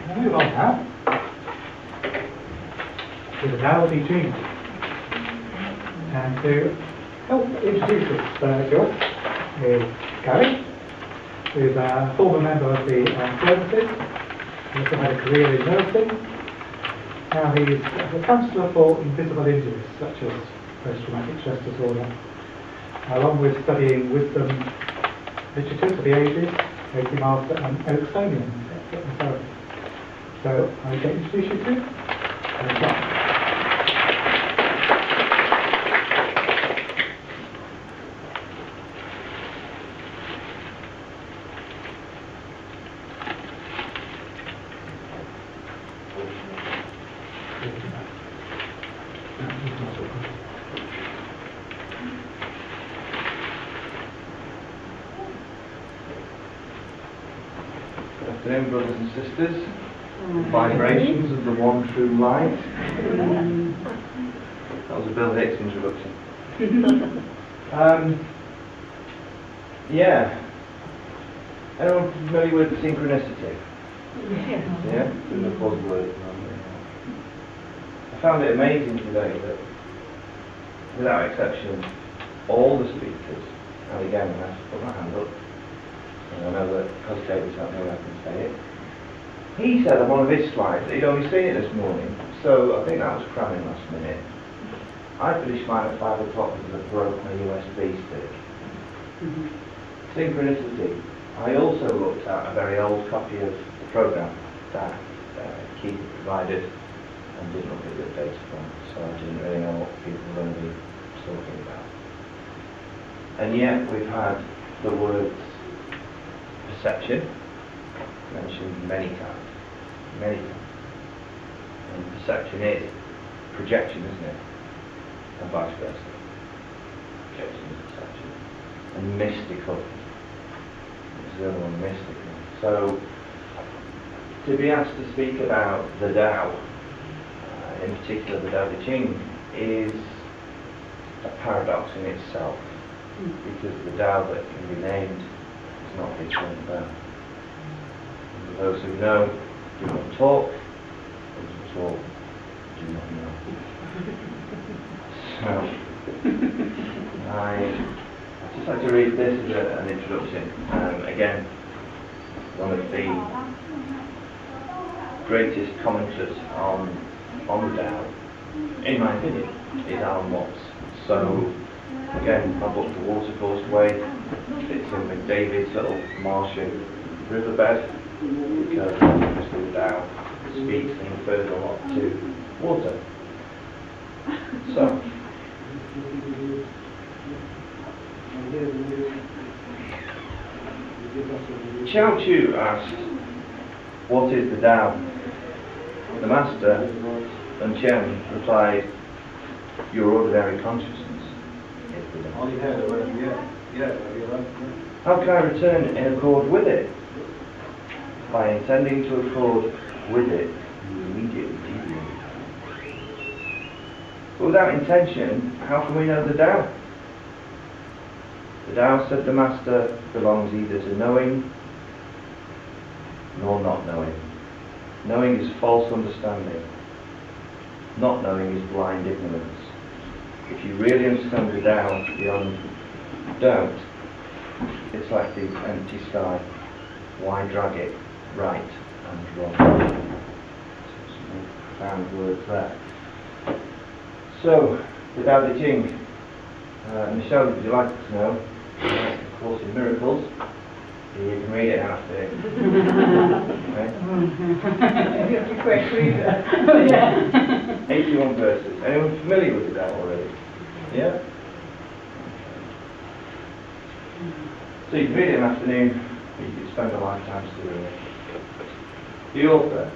We'll move on now to the Tao Te Ching. And to help introduce this to us is Gary, who's a former member of the Armed Services. He also had a career in nursing. Now he's a counsellor for invisible injuries such as post-traumatic stress disorder, along with studying wisdom literature for the ages, Reiki Master and Ericksonian hypnotherapy. So I can introduce you to Afternoon, brothers and sisters. Vibrations of the one true light. That was a Bill Hicks introduction. Yeah. Anyone familiar with synchronicity? Yeah? It's a buzzword. I found it amazing today that, without exception, all the speakers, and again, I have to put my hand up, and I know that because David's not here I can say it. He said on one of his slides that he'd only seen it this morning, so I think that was cramming last minute. I finished mine at 5 o'clock because I broke my USB stick. Synchronicity. I also looked at a very old copy of the programme that Keith provided and didn't look at the data from, so I didn't really know what people were going to be talking about. And yet we've had the words perception mentioned many times. And perception is projection, isn't it? And vice versa. Projection is perception. And mystical. It's the other one, mystical. So, to be asked to speak about the Tao, in particular the Tao Te Ching, is a paradox in itself. Because the Tao that can be named is not the eternal Tao. For those who know, do not talk. Those who talk, do not know. So, I'd just like to read this as an introduction. Again, one of the greatest commenters on the Tao, in my opinion, is Alan Watts. So, again, my book, The Watercourse Way, fits in with David's little Martian riverbed, because obviously the Tao speaks and refers a lot to water. So, Chao Chu asked, what is the Tao? The Master, and Chen replied, your ordinary consciousness is the Tao. How can I return in accord with it? By intending to accord with it, you immediately deviate. But without intention, how can we know the Tao? The Tao, said the Master, belongs either to knowing nor not knowing. Knowing is false understanding. Not knowing is blind ignorance. If you really understand the Tao beyond doubt, it's like the empty sky. Why drag it right and wrong? Some profound words there. So, the Tao Te Ching. Michelle, would you like to know? Of course, in Miracles. You can read it after it. Okay? 81 verses. Anyone familiar with the Tao already? Yeah? So you can read it in the afternoon, or you could spend a lifetime studying it. The author,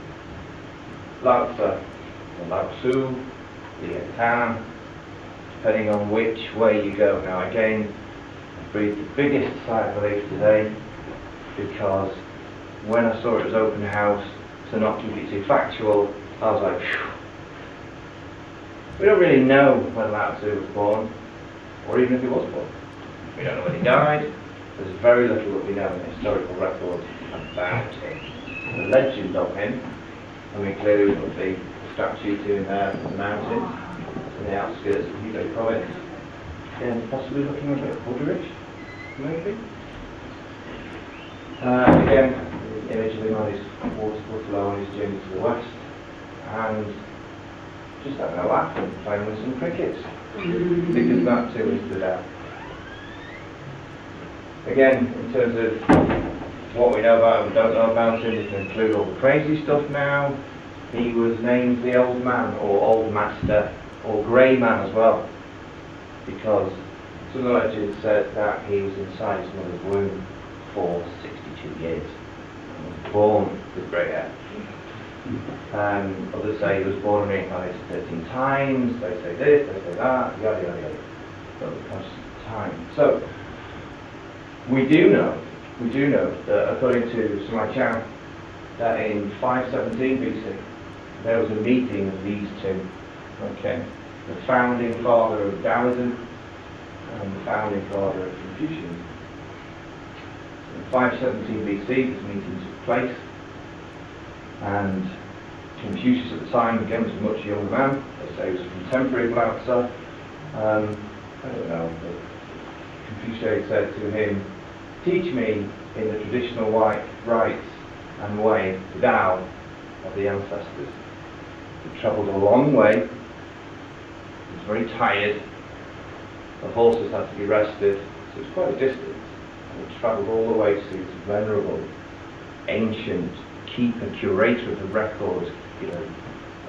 Lao Tzu, or Lao Tzu, Lian Tan, depending on which way you go. Now again, I breathed the biggest sigh of relief today, because when I saw it was open house, to not keep it too factual, I was like, phew. We don't really know when Lao Tzu was born, or even if he was born. We don't know when he died. There's very little that we know in the historical record about him. the legend of him, and we include the statue in the mountains, in the outskirts of Hubei province. Again, possibly looking a bit Buddhist, maybe. Again, the image of him on his water buffalo on his journey to the west, and just having a laugh and playing with some crickets, because that too is stood out. Again, in terms of what we know about him and don't know about him, we can include all the crazy stuff now. He was named the Old Man, or Old Master, or Grey Man as well, because some of the legends said that he was inside his mother's womb for 62 years and was born with grey hair. Others say he was born and reincarnated 13 times, they say this, they say that, yada yada yada. Over the course of time. So, we do know that according to Sima Chao, that in 517 BC, there was a meeting of these two. Okay, the founding father of Taoism and the founding father of Confucianism. In 517 BC, this meeting took place, and Confucius at the time, again, was a much younger man. They say he was a contemporary of Lao Tzu. I don't know, but Confucius said to him, "Teach me in the traditional rites and way, the Tao of the ancestors." He travelled a long way, he was very tired, the horses had to be rested, so it was quite a distance, and he travelled all the way to see this venerable, ancient keeper, curator of the records,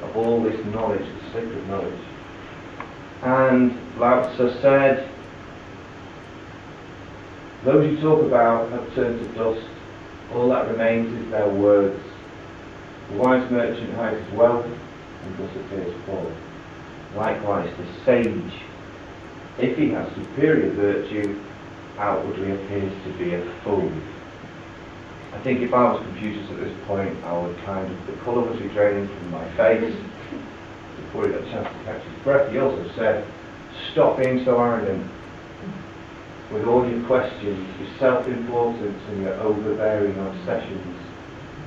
of all this knowledge, this sacred knowledge. And Lao Tzu said, "Those you talk about have turned to dust, all that remains is their words. The wise merchant hides his wealth and thus appears poor. Likewise the sage, if he has superior virtue, outwardly appears to be a fool." I think if I was Confucius at this point, I would the colour would be draining from my face. Before he got a chance to catch his breath, he also said, "Stop being so arrogant. With all your questions, your self-importance and your overbearing obsessions,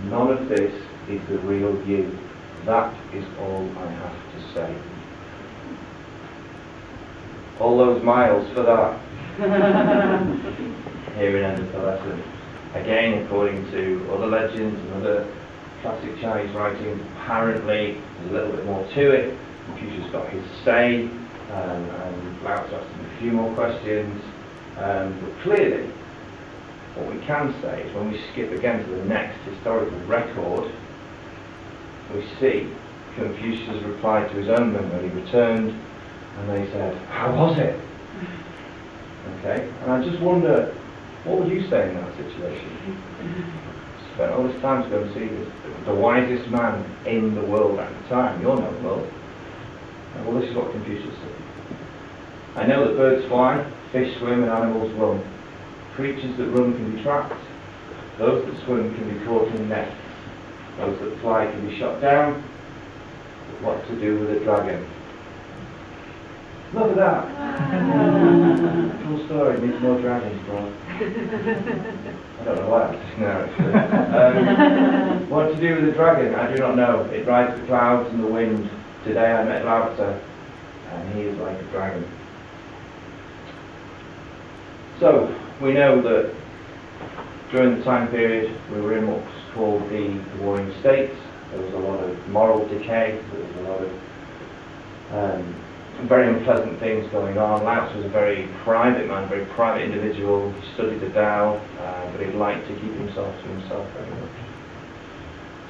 none of this is the real you. That is all I have to say." All those miles for that. Here it ended the lesson. Again, according to other legends and other classic Chinese writings, apparently there's a little bit more to it. Confucius got his say, and Lao Tzu asked him a few more questions. But clearly, what we can say is when we skip again to the next historical record, we see Confucius replied to his own men when he returned, and they said, "How was it?" Okay, and I just wonder, what would you say in that situation? Spent all this time to go and see the wisest man in the world at the time, your known world. Well, this is what Confucius said. "I know that birds fly, fish swim, and animals run. Creatures that run can be trapped. Those that swim can be caught in nets. Those that fly can be shot down. But what to do with a dragon?" Look at that! Cool story, needs more dragons, bro. I don't know why, just now actually. What to do with a dragon? I do not know. It rides the clouds and the wind. Today I met Lao Tzu, and he is like a dragon. So, we know that during the time period we were in what was called the Warring States. There was a lot of moral decay, there was a lot of very unpleasant things going on. Lao Tzu was a very private man, very private individual. He studied the Tao, but he liked to keep himself to himself very much.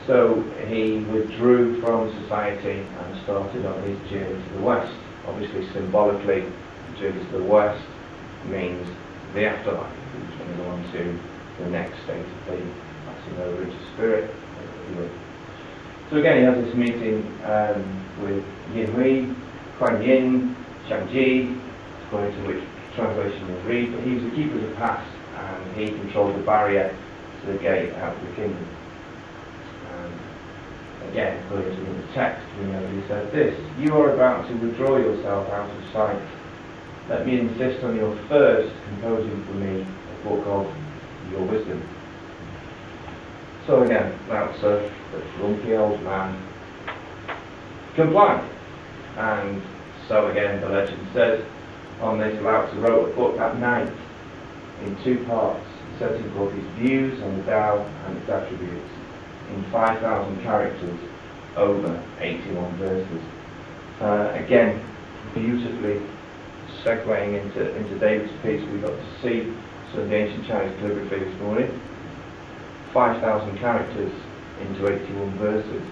So he withdrew from society and started on his journey to the west. Obviously, symbolically, the journey to the west means the afterlife. He's going to go on to the next state of being, passing over into spirit. So again, he has this meeting with Yin Hui, Kuan Yin, Shang Ji, according to which translation you read, but he was the keeper of the pass, and he controlled the barrier to the gate out of the kingdom. And again, according to the text, we know he said this: "You are about to withdraw yourself out of sight. Let me insist on your first composing for me a book of your wisdom." So again, Lao Tzu, the grumpy old man, complied. And so again, the legend says, on this Lao Tzu wrote a book at night in 2 parts, setting forth his views on the Tao and its attributes in 5,000 characters over 81 verses. Again, beautifully segueing into David's piece, we got to see some of the ancient Chinese calligraphy this morning. 5,000 characters into 81 verses.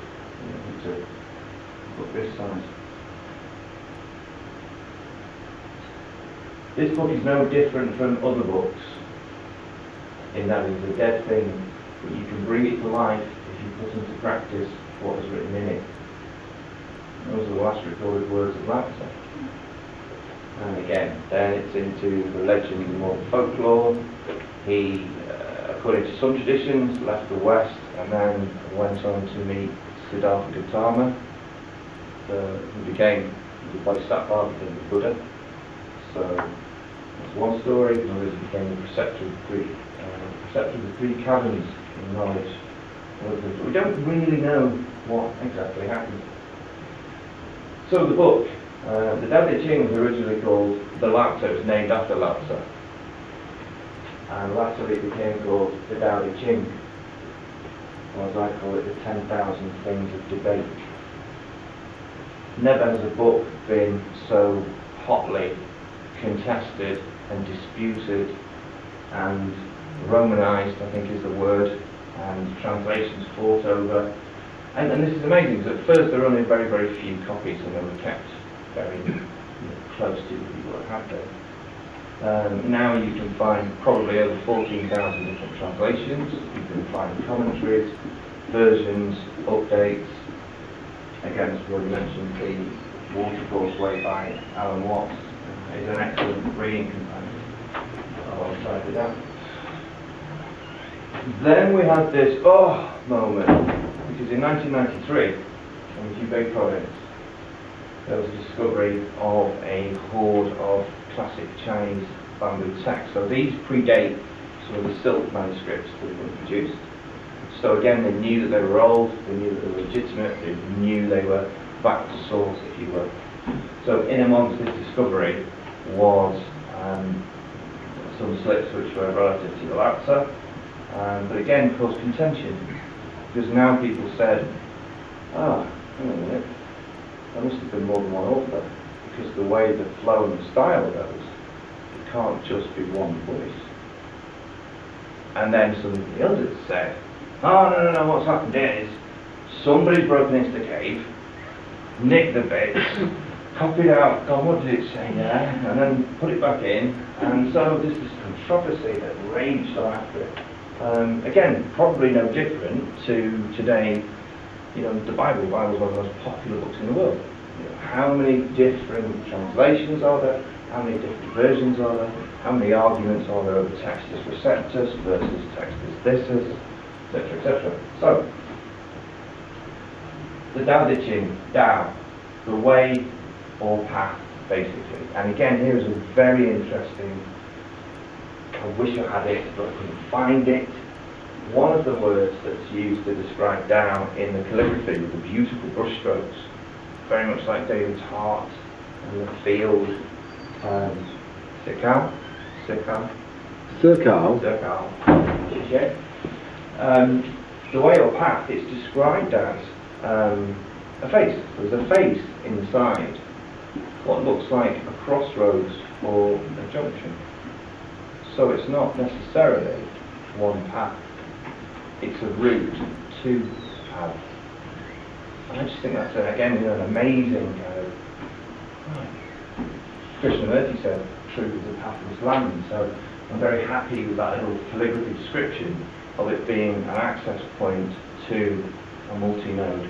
To book this size. This book is no different from other books in that it's a dead thing, but you can bring it to life if you put into practice what is written in it. Those are the last recorded words of Lao Tzu. And again, then it's into the legend and more folklore. He, according to some traditions, left the West and then went on to meet Siddhartha Gautama, who became the Bodhisattva, became the Buddha. So that's one story. Another became the preceptor of the 3 caverns in knowledge. We don't really know what exactly happened. So the book, the Tao Te Ching was originally called the Lao Tzu. It was named after Lao Tzu. And latterly it became called the Tao Te Ching, or as I call it, the 10,000 Things of Debate. Never has a book been so hotly contested and disputed and Romanized, I think is the word, and translations fought over. And this is amazing, because at first there were only very, very few copies, and they were kept very close to the people that had them. Now you can find probably over 14,000 different translations. You can find commentaries, versions, updates. Again, as we already mentioned, the Watercourse Way by Alan Watts is an excellent reading companion alongside with that. Then we had this moment, because in 1993, in Hubei province, there was a discovery of a hoard of classic Chinese bamboo texts. So these predate some of the silk manuscripts that had been produced. So again, they knew that they were old, they knew that they were legitimate, they knew they were back to source, if you will. So in amongst this discovery was some slips which were relative to the Lao Tzu, but again caused contention, because now people said, hang on a minute, there must have been more than one author, because the way the flow and the style goes, it can't just be one voice. And then some of the others said, no, what's happened is somebody's broken into the cave, nicked the bits, copied out, God, what did it say there, and then put it back in, and so there's this controversy that raged on after it. Again, probably no different to today, the Bible. The Bible is one of the most popular books in the world. How many different translations are there? How many different versions are there? How many arguments are there over textus receptus versus textus thyssus, etc., etc. So, the Tao Te Ching, Tao, the way or path, basically. And again, here is a very interesting, I wish I had it, but I couldn't find it. One of the words that's used to describe Tao in the calligraphy with the beautiful brushstrokes, very much like David's heart and the field, Circle. The way or path is described as a face. There's a face inside what looks like a crossroads or a junction. So it's not necessarily one path. It's a route to paths. And I just think that's, again, an amazing kind of... Krishnamurti said, truth is a pathless land. So I'm very happy with that little calligraphy description of it being an access point to a multi-node,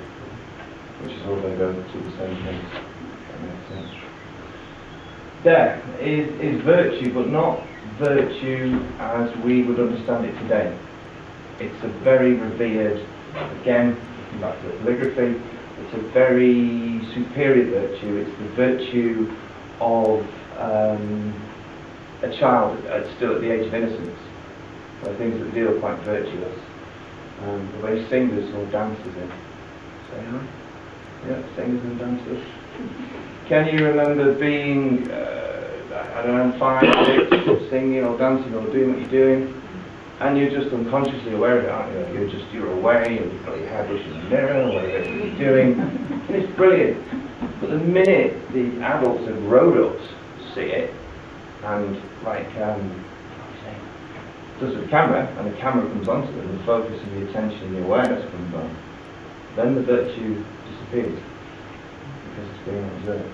which is all going to go to the same place. That makes sense. There is virtue, but not virtue as we would understand it today. It's a very revered, again, back to the calligraphy, it's a very superior virtue. It's the virtue of a child still at the age of innocence. Things that feel quite virtuous. the way singers or dancers in. Say hi. Yeah, singers and dancers. Can you remember being, I don't know, 5, 6, singing or dancing or doing what you're doing, and you're just unconsciously aware of it, aren't you? You're away, and you've got your hair brushing the mirror, or whatever it is you're doing, and it's brilliant. But the minute the adults and grown-ups see it, and like, does with the camera, and the camera comes onto them, the focus and the attention and the awareness comes on, then the virtue disappears, because it's being observed.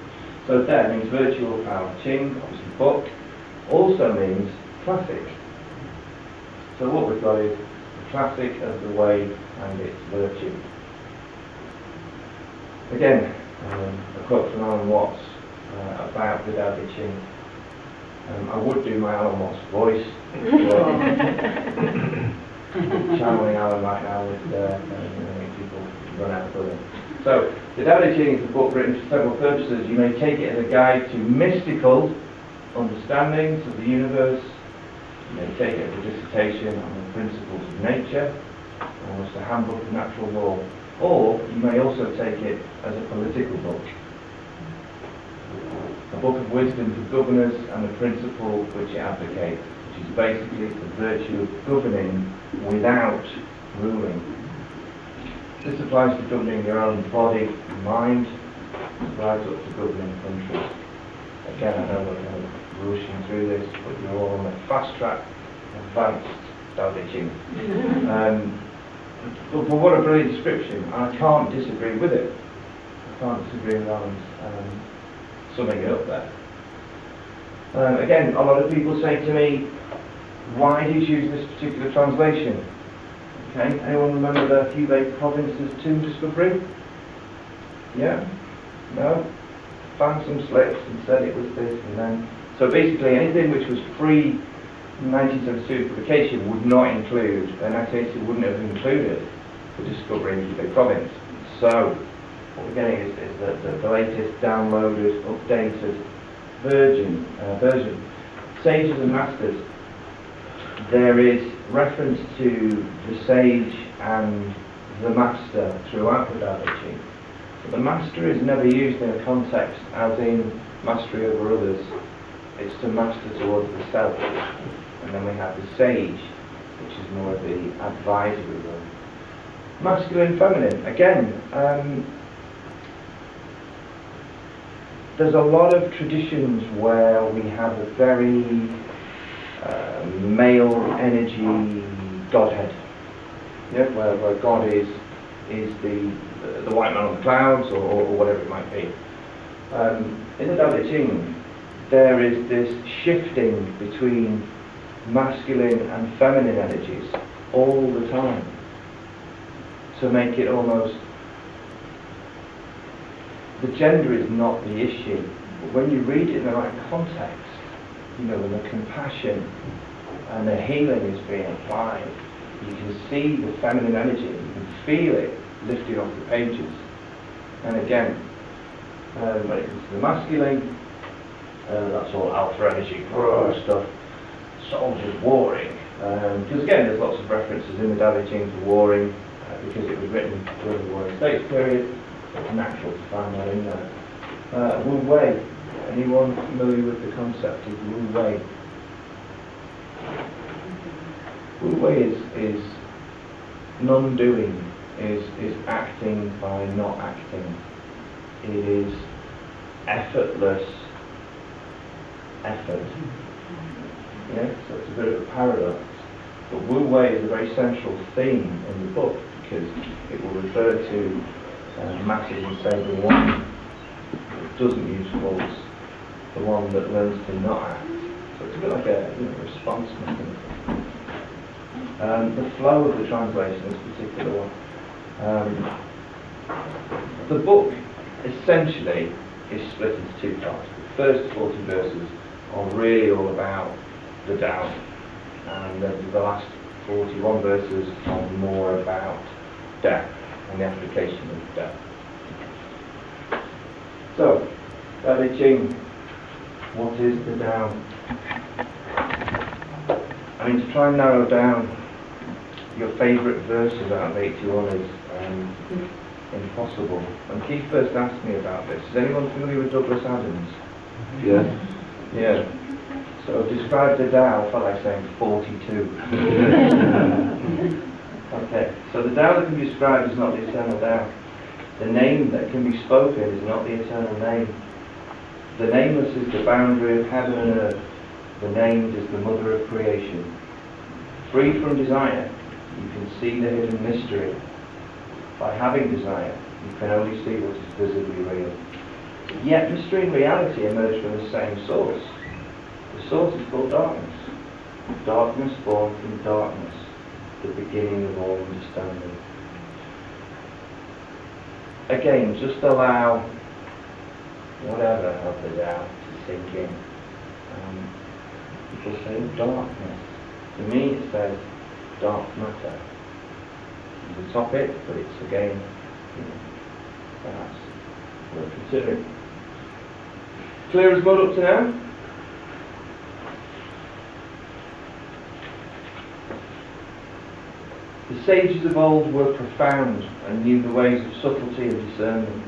So there means virtual Tao Ching, obviously book, also means classic. So what we've got is the classic of the way and its virtue. Again, a quote from Alan Watts about the Tao Te Ching. I would do my Alan Watts voice, channeling Alan right now with people run out of building. So, the Tao Te Ching is a book written for several purposes. You may take it as a guide to mystical understandings of the universe. You may take it as a dissertation on the principles of nature, almost a handbook of natural law. Or, you may also take it as a political book. A book of wisdom for governors and the principle which it advocates, which is basically the virtue of governing without ruling. This applies to governing your own body and mind, as right up to governing countries. Again, I know we're kind of rushing through this, but you're all on a fast track, advanced Tao Te Ching. But what a brilliant description. I can't disagree with it. I can't disagree with Alan's summing it up there. Again, a lot of people say to me, why do you choose this particular translation? Okay, anyone remember the Hubei province's tomb discovery? Yeah? No? Found some slips and said it was this and then. So basically anything which was pre-1972 publication would not include, and 1982 wouldn't have included the discovery in Hubei province. So what we're getting is the latest downloaded, updated version. Sages and Masters. There is reference to the sage and the master throughout the Tao Te Ching. But the master is never used in a context as in mastery over others. It's to master towards the self. And then we have the sage, which is more of the advisory role. Masculine, feminine. Again, there's a lot of traditions where we have a very male energy Godhead, yeah, where God is the white man on the clouds or whatever it might be. In the Tao Te Ching, there is this shifting between masculine and feminine energies all the time to make it almost, the gender is not the issue, but when you read it in the right context, you know, when the compassion and the healing is being applied, you can see the feminine energy, you can feel it lifted off the pages. And again, when it comes to the masculine, that's all alpha energy stuff, soldiers warring. Because again, there's lots of references in the Tao Te Ching to warring, because it was written during the Warring States period. It's natural to find that in there. Wu Wei. Anyone familiar with the concept of Wu Wei? Wu Wei is non-doing, is acting by not acting. It is effortless effort. Yeah, so it's a bit of a paradox. But Wu Wei is a very central theme in the book because it will refer to masses and say the one that doesn't use force, the one that learns to not act. So it's a bit like a response mechanism. The flow of the translation, this particular one. The book essentially is split into two parts. The first 40 verses are really all about the Tao, and the last 41 verses are more about death and the application of death. So, Tao Te Ching, what is the Tao? I mean, to try and narrow down your favourite verses out of 81 is impossible. And Keith first asked me about this. Is anyone familiar with Douglas Adams? Yes. Yeah. So describe the Tao, I felt like saying 42. Okay, so the Tao that can be described is not the eternal Tao. The name that can be spoken is not the eternal name. The nameless is the boundary of heaven and earth. The named is the mother of creation. Free from desire, you can see the hidden mystery. By having desire, you can only see what is visibly real. Yet mystery and reality emerge from the same source. The source is called darkness. Darkness born from darkness, the beginning of all understanding. Again, just allow whatever of the Tao to sink in. People say darkness. To me it says dark matter. It's a topic, but it's again, perhaps worth considering. Clear as mud up to now? The sages of old were profound and knew the ways of subtlety and discernment.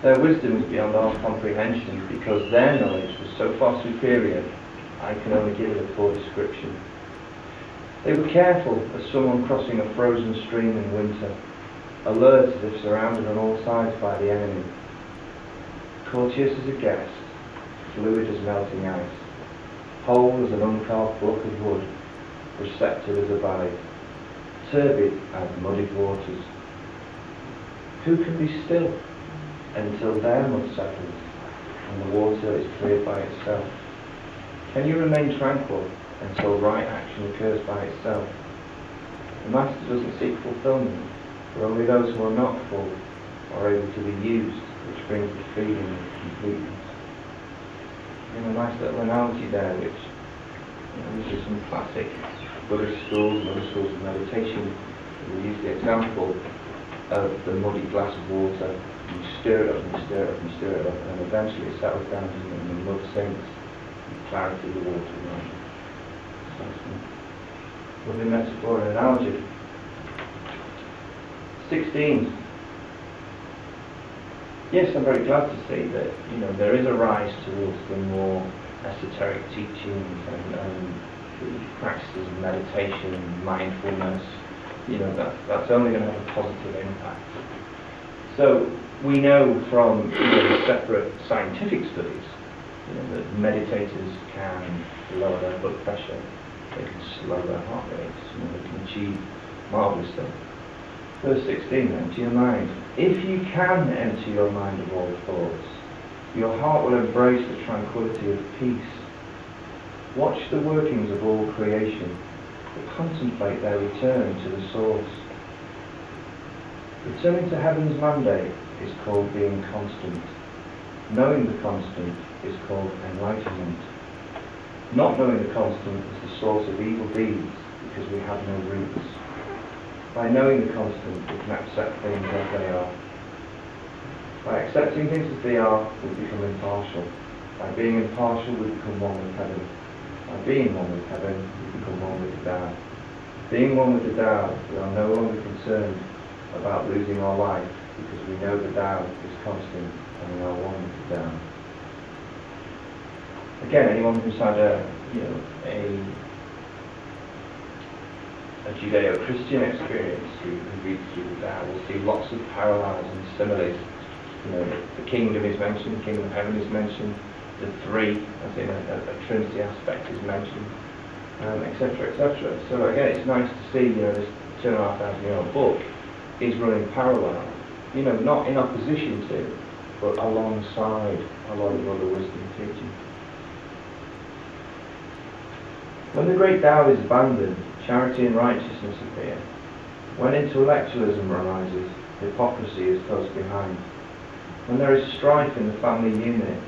Their wisdom is beyond our comprehension because their knowledge was so far superior, I can only give it a poor description. They were careful as someone crossing a frozen stream in winter, alert as if surrounded on all sides by the enemy. Courteous as a guest, fluid as melting ice, whole as an uncarved block of wood, receptive as a valley, turbid as muddied waters. Who can be still until their mud settles and the water is cleared by itself? Can you remain tranquil until right action occurs by itself? The Master doesn't seek fulfillment, for only those who are not full are able to be used, which brings the feeling of completeness. A nice little analogy there, which these are some classic Buddhist schools and other schools of meditation. We use the example of the muddy glass of water. You stir it up and you stir it up and you stir it up, and then eventually it settles down and the mud sinks. Clarity of the water rises. Lovely metaphor and analogy. 16. Yes, I'm very glad to see that there is a rise towards the more esoteric teachings and the practices of meditation and mindfulness. That's only going to have a positive impact. So we know from separate scientific studies that meditators can lower their blood pressure, they can slow their heart rates, they can achieve marvellous things. Verse 16 then, to your mind. If you can empty your mind of all thoughts, your heart will embrace the tranquility of peace. Watch the workings of all creation, but contemplate their return to the source. Returning to heaven's mandate is called being constant. Knowing the constant is called enlightenment. Not knowing the constant is the source of evil deeds because we have no roots. By knowing the constant, we can accept things as they are. By accepting things as they are, we become impartial. By being impartial, we become one with heaven. By being one with heaven, we become one with the Tao. Being one with the Tao, we are no longer concerned about losing our life because we know the Tao is constant and we are one with the Tao. Again, anyone who's had a Judeo-Christian experience who reads through the Tao will see lots of parallels and similes. The kingdom is mentioned, the kingdom of heaven is mentioned, the three, as in a Trinity aspect, is mentioned, etc., etc. So again, it's nice to see this 2,500-year-old book is running parallel, not in opposition to, but alongside a lot of other wisdom teaching. When the great Tao is abandoned, charity and righteousness appear. When intellectualism arises, hypocrisy is close behind. When there is strife in the family unit,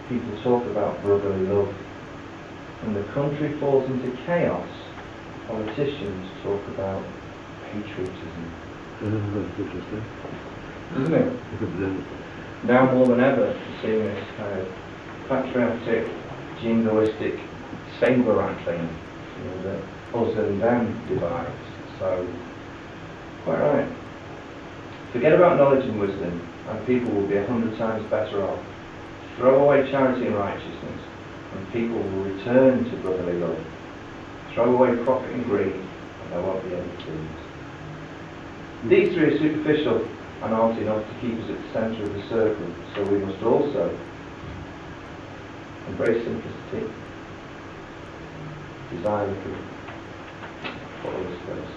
people talk about brotherly love. When the country falls into chaos, politicians talk about patriotism. That's interesting. Isn't it? Now more than ever, we're seeing this kind of patriotic, jingoistic, saber rattling, the us and them divides So, quite right. Forget about knowledge and wisdom, and people will be 100 times better off. Throw away charity and righteousness, and people will return to brotherly love. Throw away profit and greed, and there won't be any fools. These three are superficial and aren't enough to keep us at the centre of the circle, so we must also embrace simplicity, desire the good, follow us first.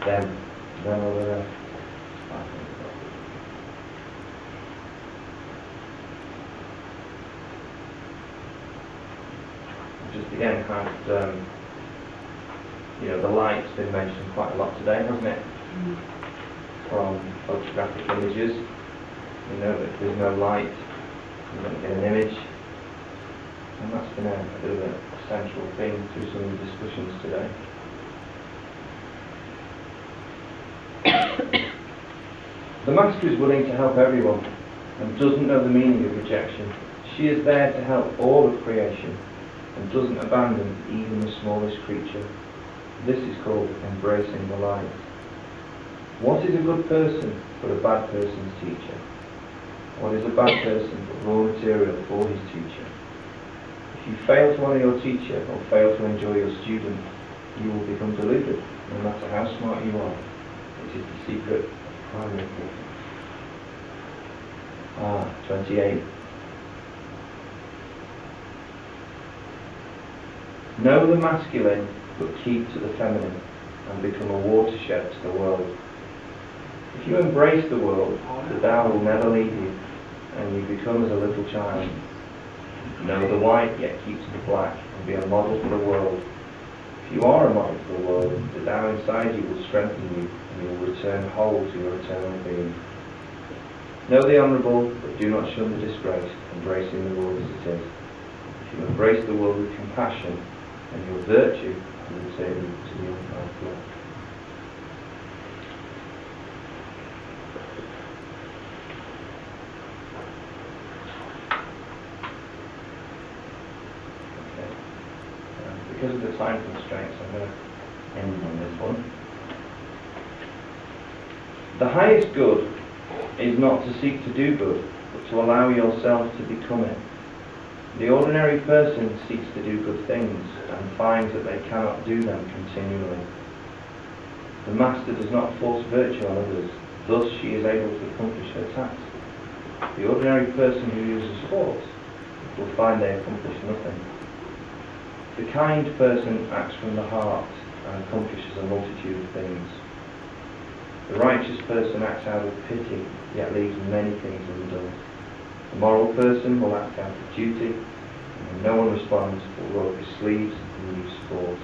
Then over there. Just again, kind of, the light's been mentioned quite a lot today, hasn't it? From photographic images, you know that if there's no light, you don't get an image, and that's been a bit of a central thing through some of the discussions today. The Master is willing to help everyone and doesn't know the meaning of rejection. She is there to help all of creation and doesn't abandon even the smallest creature. This is called embracing the light. What is a good person but a bad person's teacher? What is a bad person but raw material for his teacher? If you fail to honour your teacher or fail to enjoy your student, you will become deluded, no matter how smart you are. It is the secret of primary importance. 28. Know the masculine, but keep to the feminine, and become a watershed to the world. If you embrace the world, the Tao will never leave you, and you become as a little child. Know the white, yet keep to the black, and be a model for the world. If you are a model for the world, the Tao inside you will strengthen you, and you will return whole to your eternal being. Know the honourable, but do not shun the disgraced, embracing the world as it is. If you embrace the world with compassion, and your virtue will return you to the unified flow. Because of the time constraints, I'm going to end on this one. The highest good is not to seek to do good, but to allow yourself to become it. The ordinary person seeks to do good things and finds that they cannot do them continually. The Master does not force virtue on others, thus she is able to accomplish her task. The ordinary person who uses force will find they accomplish nothing. The kind person acts from the heart and accomplishes a multitude of things. The righteous person acts out of pity, yet leaves many things undone. The moral person will act out of duty, and when no one responds, will roll up his sleeves and use force.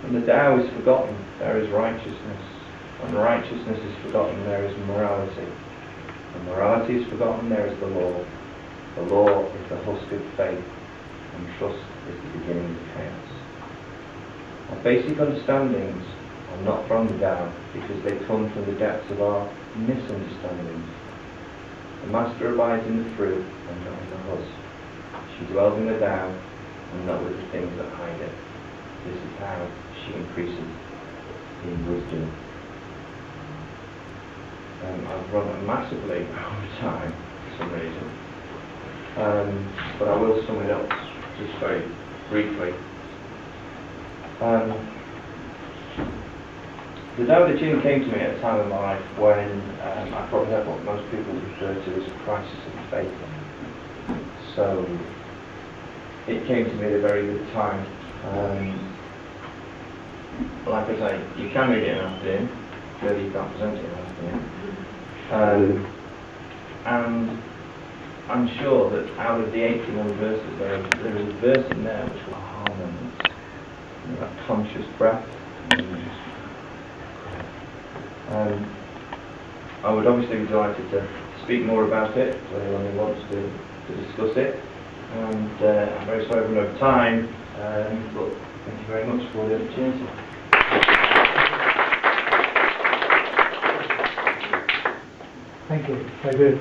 When the Tao is forgotten, there is righteousness. When righteousness is forgotten, there is morality. When morality is forgotten, there is the law. The law is the husk of faith, and trust is the beginning of chaos. Our basic understandings are not from the Tao, because they come from the depths of our misunderstandings. The Master abides in the fruit and not in the husk. She dwells in the Tao and not with the things that hide it. This is how she increases in wisdom. I've run massively over time for some reason, but I will sum it up just very briefly. The Tao Te Ching came to me at a time in my life when I probably had what most people refer to as a crisis of faith. So it came to me at a very good time. Like I say, you can read it in an afternoon, clearly you can't present it in an afternoon. And I'm sure that out of the 81 verses, there is a verse in there which will harm them. That conscious breath. I would obviously be delighted to speak more about it to anyone who wants to discuss it. And I'm very sorry for no time, but thank you very much for the opportunity. Thank you. Very good.